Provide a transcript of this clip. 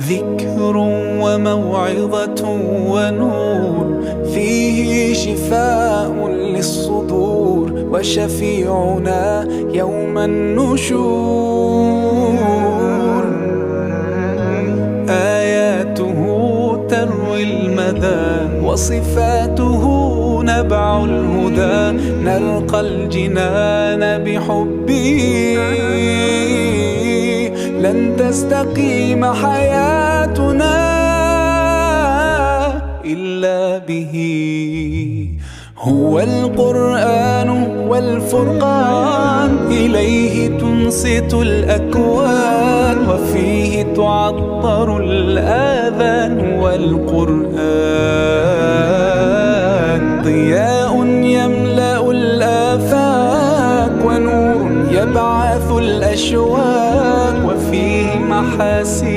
ذكر وموعظة ونور، فيه شفاء للصدور وشفيعنا يوم النشور. آياته تروي المدى وصفاته نبع الهدى، نلقى الجنان بحبه، لن تستقيم حياتنا إلا به. هو القرآن والفرقان، إليه تنصت الأكوان، وفيه تعطر الآذان. والقرآن ضياء يملأ الآفاق، ونور يبعث الأشواق، وفيه محاسن